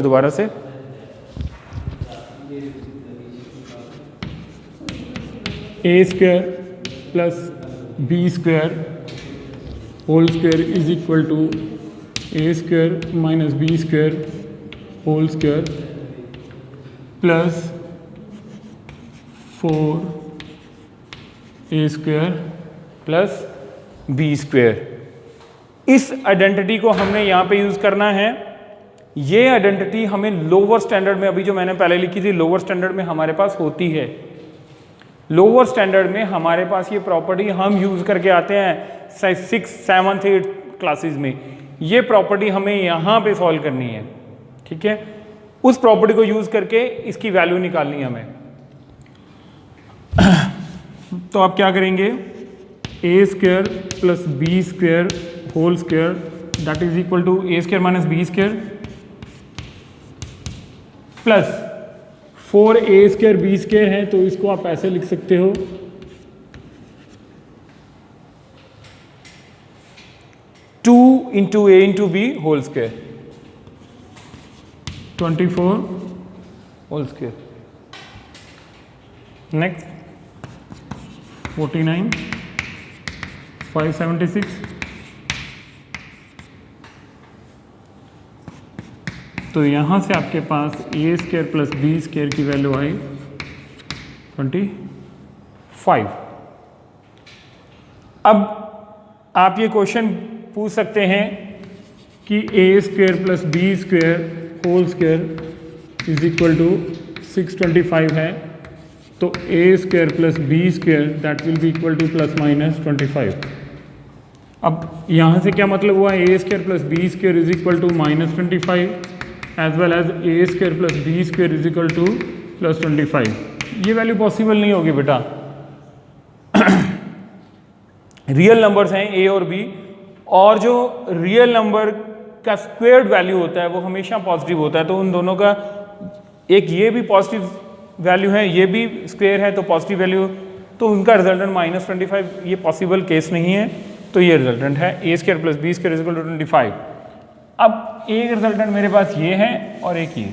दोबारा से a square plus b square whole square is equal to a square minus b square whole square plus 4 a square plus b square. इस identity को हमने यहाँ पे use करना है। ये आइडेंटिटी हमें लोअर स्टैंडर्ड में, अभी जो मैंने पहले लिखी थी, लोअर स्टैंडर्ड में हमारे पास होती है। लोअर स्टैंडर्ड में हमारे पास ये प्रॉपर्टी हम यूज़ करके आते हैं 6th 7th 8th क्लासेस में। ये प्रॉपर्टी हमें यहाँ पे सॉल्व करनी है, ठीक है। उस प्रॉपर्टी को यूज़ करके इसकी वैल्यू निकालनी है हमें। तो आप क्या करेंगे, a square plus b square whole square that is equal to a square minus b square plus 4a square b square है, तो इसको आप ऐसे लिख सकते हो 2 into a into b whole square 24 whole square. Next 49 576 तो यहाँ से आपके पास a square plus b square की वैल्यू आई 25। अब आप ये क्वेश्चन पूछ सकते हैं कि a square plus b square whole square is equal to 625 है, तो a square plus b square that will be equal to plus minus 25। अब यहाँ से क्या मतलब हुआ, a square plus b square is equal to minus 25 as well as a square plus b square is equal to plus 25। ये value possible नहीं होगी बेटा। रियल नंबर्स हैं ए और बी, और जो रियल नंबर का स्क्वेयर्ड वैल्यू होता है वो हमेशा पॉजिटिव होता है। तो उन दोनों का एक ये भी पॉजिटिव वैल्यू है, ये भी स्क्वेयर है तो पॉजिटिव वैल्यू, तो उनका रिजल्टेंट माइनस 25 ये पॉसिबल केस नहीं है। तो ये रिजल्टेंट है a square plus b square is equal to 25। अब एक रिजल्टेंट मेरे पास ये है और एक ये।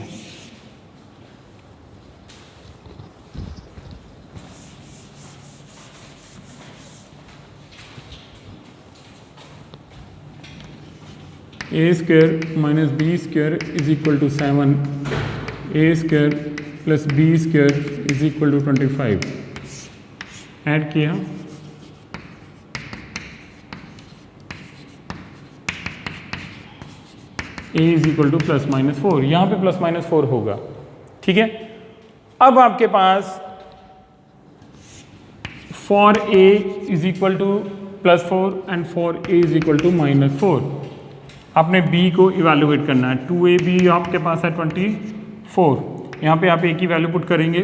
A square minus b square is equal to 7, a square plus b square is equal to 25। Add किया, a is equal to plus minus 4, यहाँ पे प्लस माइनस 4 होगा, ठीक है। अब आपके पास for a is equal to plus 4 and for a is equal to minus 4 आपने b को इवेल्युएट करना है। 2ab आपके पास है 24, यहाँ पे आप a की वैल्यू पुट करेंगे,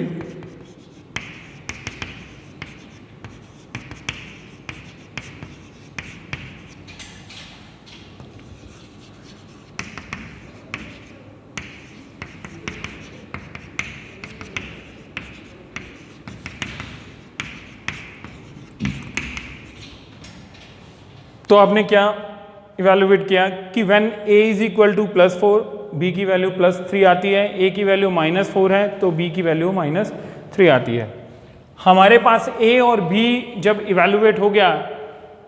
तो आपने क्या इवेल्युएट किया कि when a is equal to plus 4 b की वैल्यू प्लस 3 आती है, a की वैल्यू माइनस 4 है तो b की वैल्यू माइनस 3 आती है। हमारे पास a और b जब इवेल्युएट हो गया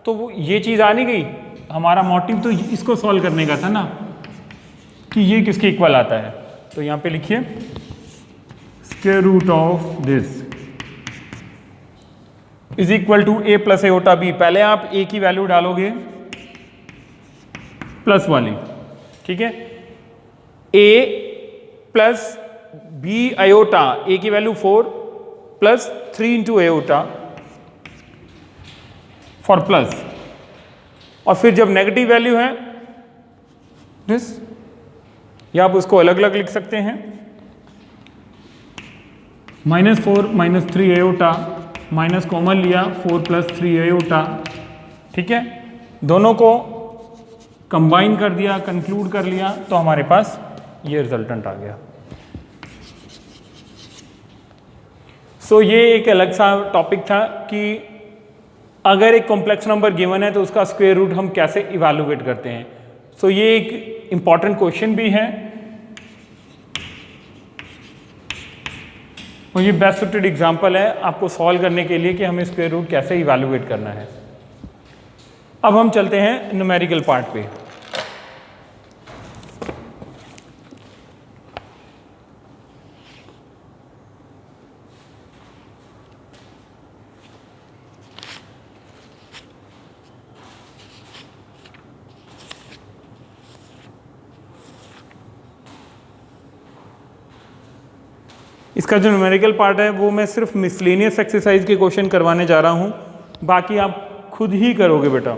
तो वो ये चीज़ आ नहीं गई। हमारा मोटिव तो इसको सॉल्व करने का था ना कि ये किसके इक्वल आता है। तो यहाँ पे लिखिए square root of this is equal to a plus iota b. पहले आप ए की वैल्यू डालोगे प्लस वाली, ठीक है। ए प्लस बी आयोटा, ए की value 4 plus 3 into aorta for plus, और फिर जब नेगेटिव वैल्यू है दिस, या आप उसको अलग अलग लिख सकते हैं, -4 -3 एओटा, माइनस कॉमन लिया 4 प्लस 3 एओटा, ठीक है। दोनों को कंबाइन कर दिया, कंक्लूड कर लिया, तो हमारे पास ये रिजल्टेंट आ गया। सो ये एक अलग सा टॉपिक था कि अगर एक कॉम्प्लेक्स नंबर गिवन है तो उसका स्क्वायर रूट हम कैसे इवैल्यूएट करते हैं। सो ये एक इम्पॉर्टेंट क्वेश्चन भी है और ये बेस्ट सुटेड एग्जांपल है आपको सॉल्व करने के लिए कि हमें स्क्वायर रूट कैसे इवैल्यूएट करना है। अब हम चलते हैं न्यूमेरिकल पार्ट पे। इसका जो न्यूमेरिकल पार्ट है वो मैं सिर्फ मिसलेनियस एक्सरसाइज के क्वेश्चन करवाने जा रहा हूँ, बाकी आप खुद ही करोगे बेटा।